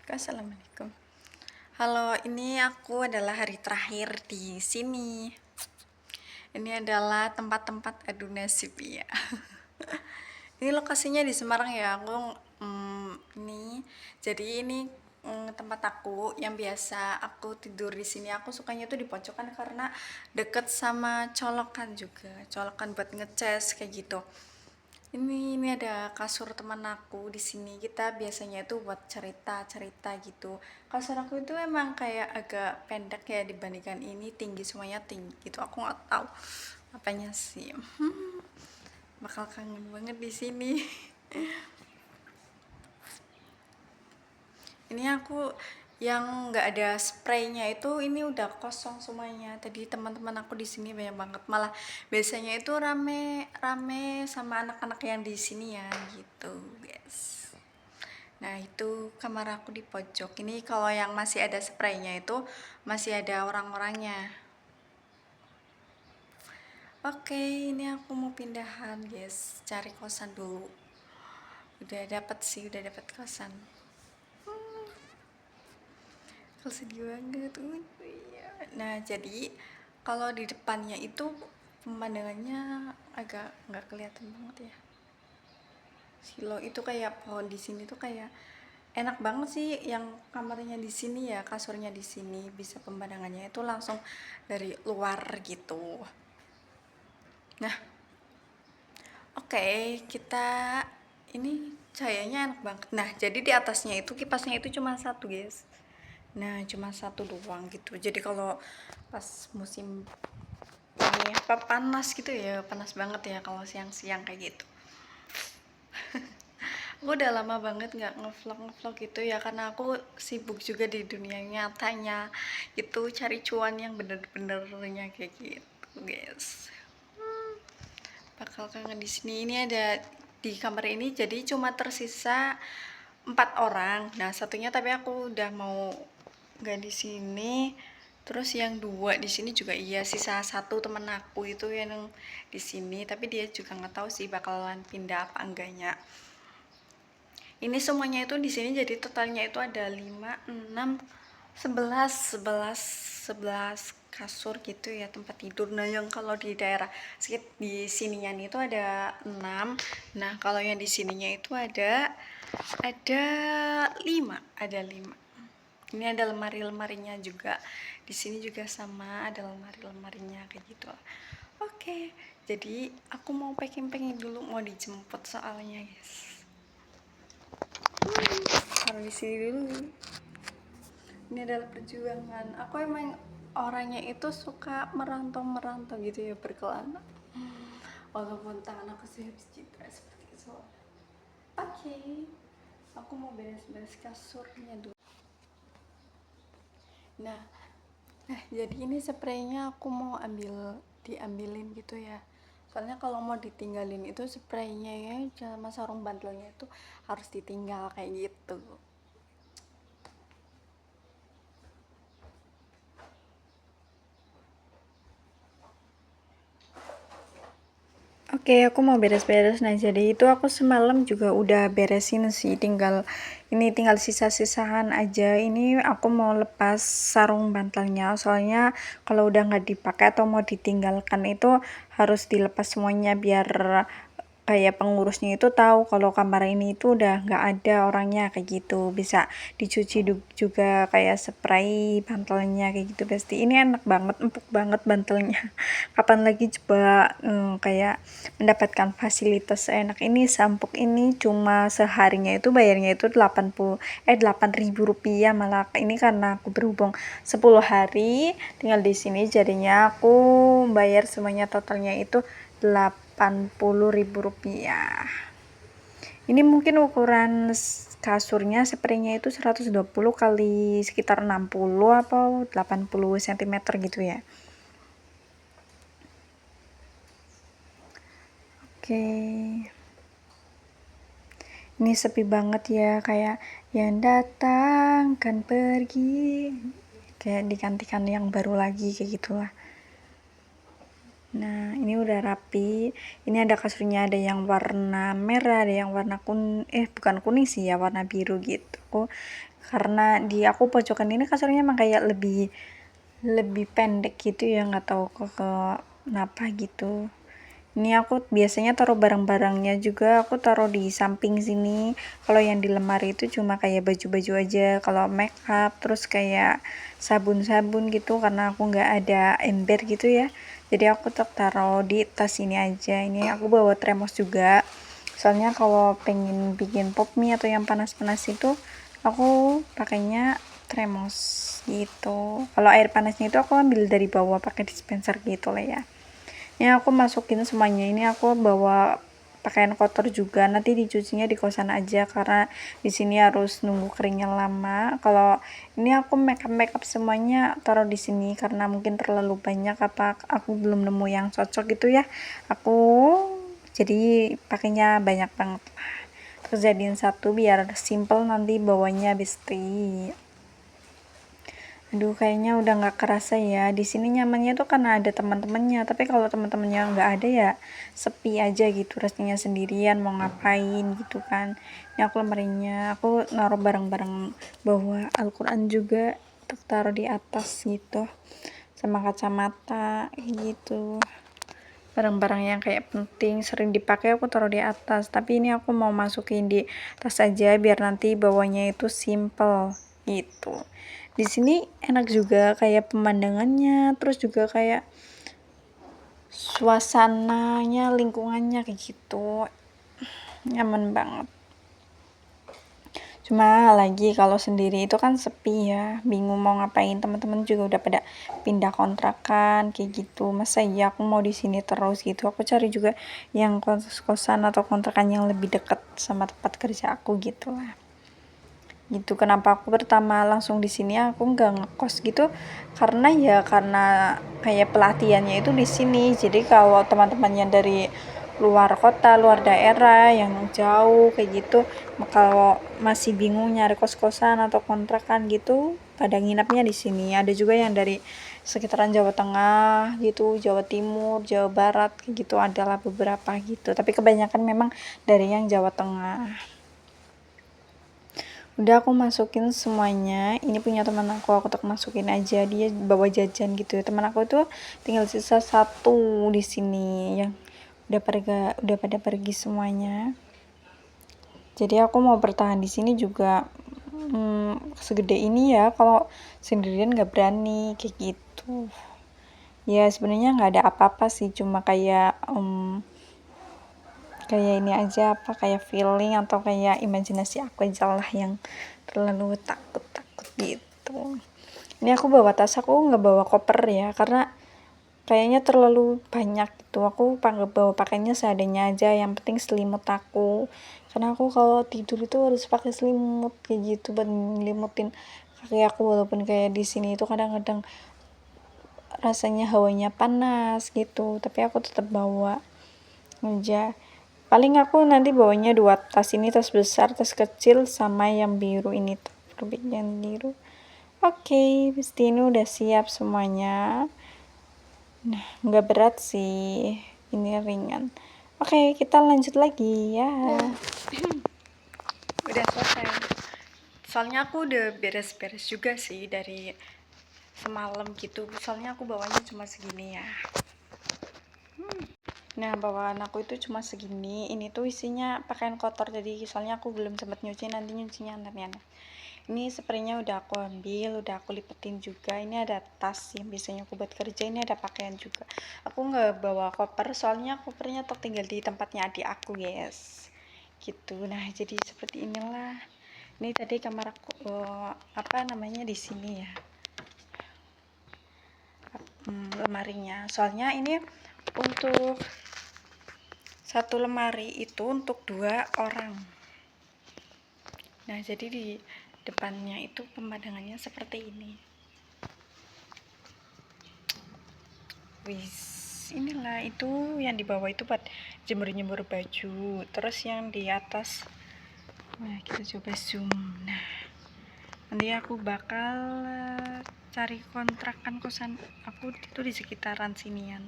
Assalamualaikum. Halo, ini aku adalah hari terakhir di sini. Ini adalah tempat-tempat adu nasib ya. Ini lokasinya di Semarang ya. Ini jadi ini tempat aku yang biasa aku tidur di sini. Aku sukanya tuh di pojokan karena deket sama colokan juga. Colokan buat ngecas kayak gitu. Ini ada kasur teman aku di sini. Kita biasanya itu buat cerita-cerita gitu. Kasur aku itu emang kayak agak pendek ya dibandingkan ini, tinggi, semuanya tinggi gitu. Aku nggak tahu apanya sih. Bakal kangen banget di sini. Ini aku yang nggak ada spraynya itu, ini udah kosong semuanya. Tadi teman-teman aku di sini banyak banget, malah biasanya itu rame rame sama anak-anak yang di sini ya gitu guys. Nah itu kamar aku di pojok ini. Kalau yang masih ada spraynya itu masih ada orang-orangnya. Oke, ini aku mau pindahan guys, cari kosan dulu. Udah dapat kosan. Kalau sedih banget. Iya. Nah jadi kalau di depannya itu pemandangannya agak nggak kelihatan banget ya. Silo itu kayak pohon di sini tuh kayak enak banget sih. Yang kamarnya di sini ya, kasurnya di sini, bisa pemandangannya itu langsung dari luar gitu. Nah, oke, kita ini cahayanya enak banget. Nah, jadi di atasnya itu kipasnya itu cuma satu, guys. Nah, cuma satu doang gitu. Jadi kalau pas musim ini apa panas gitu ya, panas banget ya kalau siang-siang kayak gitu. Aku udah lama banget nggak ngevlog gitu ya, karena aku sibuk juga di dunia nyatanya itu, cari cuan yang bener-benernya kayak gitu guys. Bakal kangen di sini. Ini ada di kamar ini jadi cuma tersisa 4 orang. Nah satunya tapi aku udah mau nggak di sini. Terus yang 2 di sini juga iya, sisa 1 temen aku itu yang di sini, tapi dia juga nggak tahu sih bakalan pindah apa enggaknya. Ini semuanya itu di sini jadi totalnya itu ada 5, 6, 11 kasur gitu ya, tempat tidur. Nah yang kalau di daerah di sininya itu ada 6. Nah kalau yang di sininya itu ada 5. Ini ada lemari-lemarinya juga. Di sini juga sama, ada lemari-lemarinya kayak gitu. Oke, jadi aku mau packing dulu, mau dijemput soalnya guys. Taruh di sini dulu. Ini adalah perjuangan. Aku emang orangnya itu suka merantau gitu ya, berkelana. Walaupun tangan aku sih habis cedera seperti itu. Oke, aku mau beres-beres kasurnya dulu. Nah, jadi ini spraynya aku mau diambilin gitu ya. Soalnya kalau mau ditinggalin itu spraynya ya sama sarung bantalnya itu harus ditinggal kayak gitu. Oke, aku mau beres-beres. Nah, jadi itu aku semalam juga udah beresin sih, tinggal sisa-sisahan aja. Ini aku mau lepas sarung bantalnya, soalnya kalau udah nggak dipakai atau mau ditinggalkan itu harus dilepas semuanya biar kayak pengurusnya itu tahu kalau kamar ini itu udah nggak ada orangnya kayak gitu. Bisa dicuci juga kayak spray bantalnya kayak gitu. Pasti ini enak banget, empuk banget bantalnya. Kapan lagi coba kayak mendapatkan fasilitas enak ini, seempuk ini. Cuma seharinya itu bayarnya itu 8.000 rupiah malah. Ini karena aku berhubung 10 hari tinggal di sini, jadinya aku bayar semuanya totalnya itu 80.000 rupiah. Ini mungkin ukuran kasurnya, spraynya itu 120 kali sekitar 60 atau 80 cm gitu ya. Oke. Ini sepi banget ya, kayak yang datang kan pergi. Kayak digantikan yang baru lagi kayak gitulah. Nah, ini udah rapi. Ini ada kasurnya, ada yang warna merah, ada yang warna bukan kuning sih ya, warna biru gitu. Karena di aku pojokan ini kasurnya emang kayak lebih lebih pendek gitu ya, nggak tahu kenapa gitu. Ini aku biasanya taruh barang-barangnya juga aku taruh di samping sini. Kalau yang di lemari itu cuma kayak baju-baju aja, kalau make up terus kayak sabun-sabun gitu, karena aku nggak ada ember gitu ya. Jadi aku tetap taruh di tas ini aja. Ini aku bawa termos juga. Soalnya kalau pengen bikin pop mie atau yang panas-panas itu aku pakainya termos gitu. Kalau air panasnya itu aku ambil dari bawah pakai dispenser gitu lah ya. Ini aku masukin semuanya. Ini aku bawa pakaian kotor juga, nanti dicucinya di kosan aja karena di sini harus nunggu keringnya lama. Kalau ini aku makeup semuanya taruh di sini karena mungkin terlalu banyak, apa aku belum nemu yang cocok gitu ya, aku jadi pakainya banyak banget lah. Terus jadiin satu biar simple nanti bawanya habis Aduh, kayaknya udah nggak kerasa ya. Di sini nyamannya tuh karena ada teman-temannya. Tapi kalau teman-temannya nggak ada ya sepi aja gitu. Rasanya sendirian mau ngapain gitu kan. Ini aku lemarinya, aku naruh barang-barang, bawa Al-Quran juga untuk taruh di atas gitu. Sama kacamata gitu. Barang-barang yang kayak penting sering dipakai aku taruh di atas. Tapi ini aku mau masukin di tas aja biar nanti bawanya itu simple gitu. Di sini enak juga kayak pemandangannya, terus juga kayak suasananya, lingkungannya kayak gitu. Nyaman banget. Cuma lagi kalau sendiri itu kan sepi ya, bingung mau ngapain. Teman-teman juga udah pada pindah kontrakan kayak gitu. Masa iya aku mau di sini terus gitu. Aku cari juga yang kos-kosan atau kontrakan yang lebih dekat sama tempat kerja aku gitu lah. Gitu, kenapa aku pertama langsung di sini aku nggak ngekos gitu, karena kayak pelatihannya itu di sini. Jadi kalau teman-temannya dari luar kota, luar daerah yang jauh kayak gitu, kalau masih bingung nyari kos-kosan atau kontrakan gitu, pada nginapnya di sini. Ada juga yang dari sekitaran Jawa Tengah gitu, Jawa Timur, Jawa Barat kayak gitu, adalah beberapa gitu, tapi kebanyakan memang dari yang Jawa Tengah. Udah aku masukin semuanya. Ini punya teman aku tak masukin aja, dia bawa jajan gitu. Teman aku tuh tinggal sisa satu di sini yang udah pada pergi semuanya. Jadi aku mau bertahan di sini juga segede ini ya. Kalau sendirian nggak berani kayak gitu. Ya sebenarnya nggak ada apa-apa sih, cuma kayak kayak ini aja, apa kayak feeling atau kayak imajinasi aku aja lah yang terlalu takut gitu. Ini aku bawa tas, aku nggak bawa koper ya karena kayaknya terlalu banyak gitu. Aku bawa pakainya seadanya aja, yang penting selimut aku, karena aku kalau tidur itu harus pakai selimut kayak gitu buat ngelimutin kaki aku. Walaupun kayak di sini itu kadang-kadang rasanya hawanya panas gitu, tapi aku tetap bawa aja. Paling aku nanti bawanya 2 tas, ini tas besar, tas kecil, sama yang biru ini tuh, yang biru. Oke, pasti ini udah siap semuanya. Nah, nggak berat sih, ini ringan. Oke, kita lanjut lagi ya. Udah selesai. Soalnya aku udah beres-beres juga sih dari semalam gitu. Soalnya aku bawanya cuma segini ya. Nah, bawaan aku itu cuma segini. Ini tuh isinya pakaian kotor, jadi soalnya aku belum sempat nyuci, nanti nyucinya ntar ya. Ini spraynya udah aku ambil, udah aku lipetin juga. Ini ada tas yang biasanya aku buat kerja, ini ada pakaian juga. Aku nggak bawa koper soalnya kopernya tertinggal di tempatnya adik aku, guys. Gitu. Nah, jadi seperti inilah. Ini tadi kamar aku apa namanya di sini ya. Lemarinya. Soalnya ini untuk satu lemari itu untuk 2 orang. Nah, jadi di depannya itu pemandangannya seperti ini. Wis, inilah itu yang di bawah itu buat jemur-jemur baju. Terus yang di atas, nah kita coba zoom. Nah, nanti aku bakal cari kontrakan kosan aku itu di sekitaran sinian.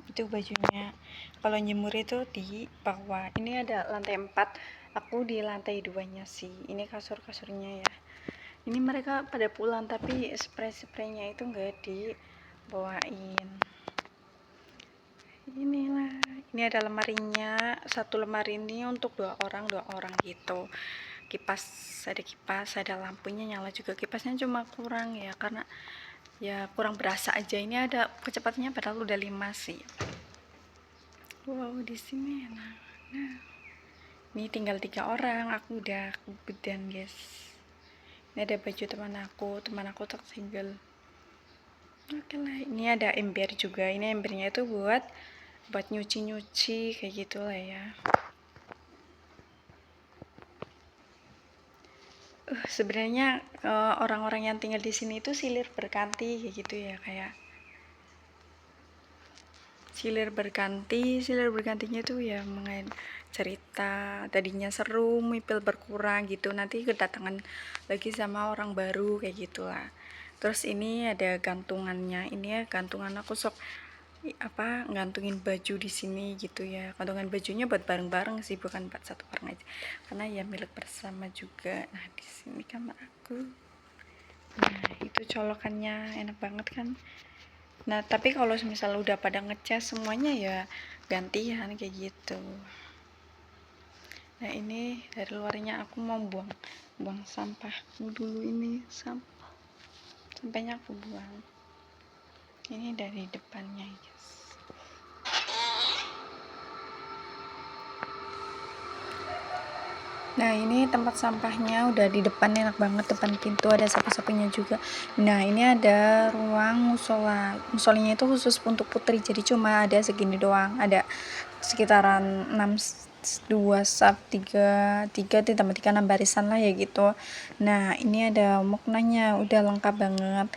Itu bajunya. Kalau jemur itu di bawah. Ini ada lantai 4, aku di lantai 2-nya sih. Ini kasur-kasurnya ya. Ini mereka pada pulang tapi spray-spraynya itu nggak dibawain. Inilah, ini ada lemarinya. Satu lemari ini untuk dua orang gitu. Ada kipas, ada lampunya nyala juga. Kipasnya cuma kurang ya, karena ya kurang berasa aja. Ini ada kecepatannya padahal udah 5 sih. Wow, di sini enak. Nah, ini tinggal 3 orang, aku udah kebedan guys. Ini ada baju teman aku tak single. Oke lah, ini ada ember juga. Ini embernya itu buat nyuci kayak gitulah ya. Sebenarnya orang-orang yang tinggal di sini itu silih berganti kayak gitu ya, kayak silih bergantinya tuh ya mengenai cerita, tadinya seru, mipil berkurang gitu, nanti kedatangan lagi sama orang baru kayak gitulah. Terus ini ada gantungannya, ini ya gantungan aku sok gantungin baju di sini gitu ya. Gantungan bajunya buat bareng-bareng sih, bukan buat satu orang aja, karena ya milik bersama juga. Nah, di sini kamar aku. Nah, itu colokannya enak banget kan. Nah, tapi kalau misal udah pada ngecas semuanya ya gantian kayak gitu. Nah, ini dari luarnya aku mau buang sampah dulu. Ini sampahnya aku buang. Ini dari depannya guys. Nah, ini tempat sampahnya udah di depan, enak banget, depan pintu ada sapu-sapunya juga. Nah, ini ada ruang musola. Musolanya itu khusus untuk putri, jadi cuma ada segini doang. Ada sekitaran 2 sab 3 ditambah 3 6 barisan lah ya gitu. Nah, ini ada muknanya, udah lengkap banget.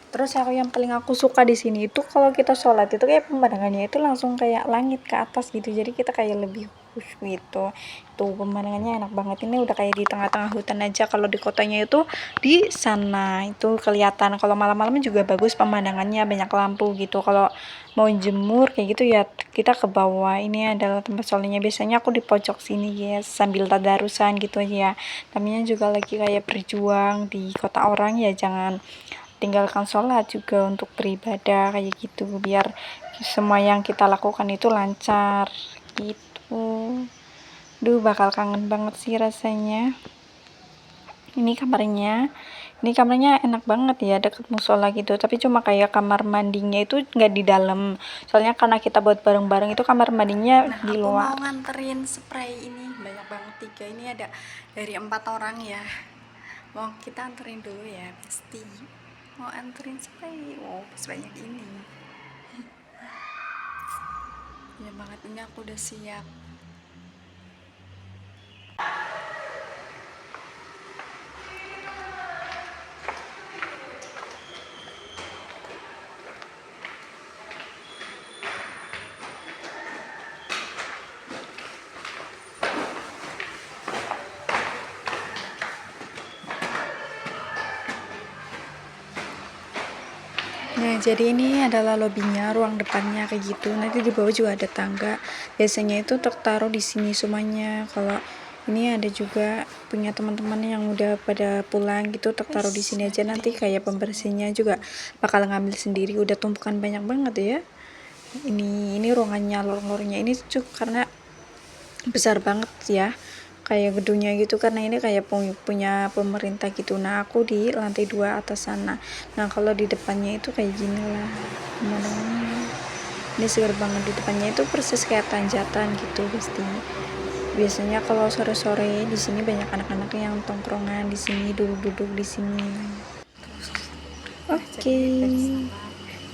Terus yang paling aku suka di sini itu kalau kita sholat itu kayak pemandangannya itu langsung kayak langit ke atas gitu, jadi kita kayak lebih khusyuk gitu. Tuh pemandangannya enak banget, ini udah kayak di tengah-tengah hutan aja. Kalau di kotanya itu di sana itu kelihatan. Kalau malam-malam juga bagus pemandangannya, banyak lampu gitu. Kalau mau jemur kayak gitu ya kita ke bawah. Ini adalah tempat sholatnya, biasanya aku di pojok sini ya sambil tadarusan gitu ya. Namanya juga lagi kayak berjuang di kota orang ya, jangan tinggalkan sholat juga untuk beribadah kayak gitu, biar semua yang kita lakukan itu lancar gitu. Bakal kangen banget sih rasanya. Ini kamarnya enak banget ya, deket musola gitu, tapi cuma kayak kamar mandinya itu nggak di dalam, soalnya karena kita buat bareng-bareng itu kamar mandinya di luar. Aku mau nganterin spray ini banyak banget, 3 ini ada dari 4 orang ya. Mau kita anterin dulu ya, pasti mau anterin spray. Sebanyak ini ya banget, ini aku udah siap. Nah, jadi ini adalah lobbynya, ruang depannya kayak gitu. Nanti di bawah juga ada tangga. Biasanya itu tertaruh di sini semuanya. Kalau ini ada juga punya teman-teman yang udah pada pulang gitu, tertaruh di sini aja. Nanti kayak pembersihnya juga bakal ngambil sendiri. Udah tumpukan banyak banget ya. Ini ruangannya, lorong-lorongnya ini tuh karena besar banget ya, kayak gedungnya gitu, karena ini kayak punya pemerintah gitu. Nah, aku di lantai 2 atas sana. Nah, kalau di depannya itu kayak gini lah pemandangannya. Ini segar banget, di depannya itu persis kayak tanjatan gitu pasti. Biasanya kalau sore-sore di sini banyak anak-anak yang tongkrongan di sini, duduk-duduk di sini. Oke.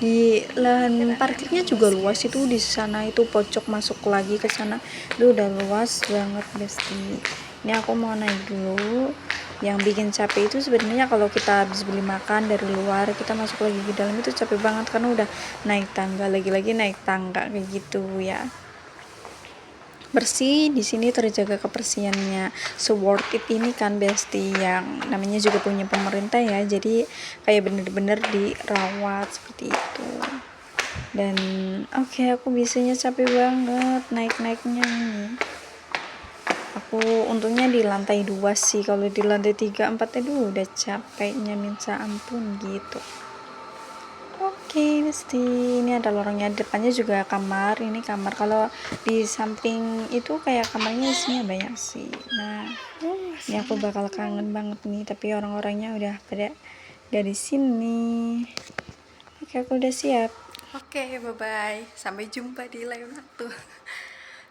Di lahan parkirnya juga luas, itu di sana itu pojok masuk lagi ke sana itu udah luas banget besti. Ini aku mau naik dulu. Yang bikin capek itu sebenarnya kalau kita habis beli makan dari luar, kita masuk lagi ke dalam itu capek banget karena udah naik tangga lagi-lagi naik tangga kayak gitu ya. Bersih di sini, terjaga kebersihannya, worth it ini kan besti, yang namanya juga punya pemerintah ya, jadi kayak bener-bener dirawat seperti itu. Dan oke, aku bisanya capek banget naik-naiknya ini. Aku untungnya di lantai 2 sih, kalau di lantai 3 4 aduh udah capeknya minta ampun gitu. Oke, Besti, ini ada lorongnya, depannya juga kamar. Ini kamar, kalau di samping itu kayak kamarnya isinya banyak sih. Nah, ini aku bakal kangen banget nih, tapi orang-orangnya udah pada gak di sini. Oke, aku udah siap. Oke, bye-bye. Sampai jumpa di lain waktu.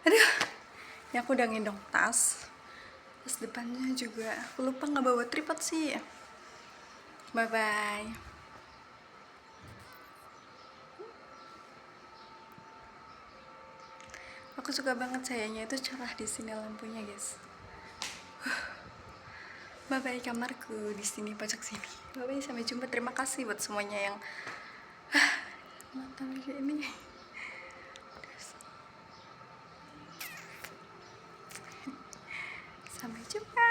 Aduh, ini aku udah ngendong tas. Tas depannya juga. Aku lupa nggak bawa tripod sih. Bye-bye. Aku suka banget sayangnya itu cerah di sini lampunya, guys. Bye-bye kamarku di sini pojok sini. Bye-bye, sampai jumpa. Terima kasih buat semuanya yang nonton video ini. Sampai jumpa.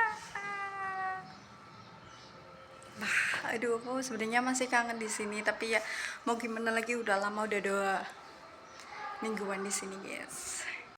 Aduh, aku sebenarnya masih kangen di sini, tapi ya mau gimana lagi, udah lama, udah 2 mingguan di sini, guys.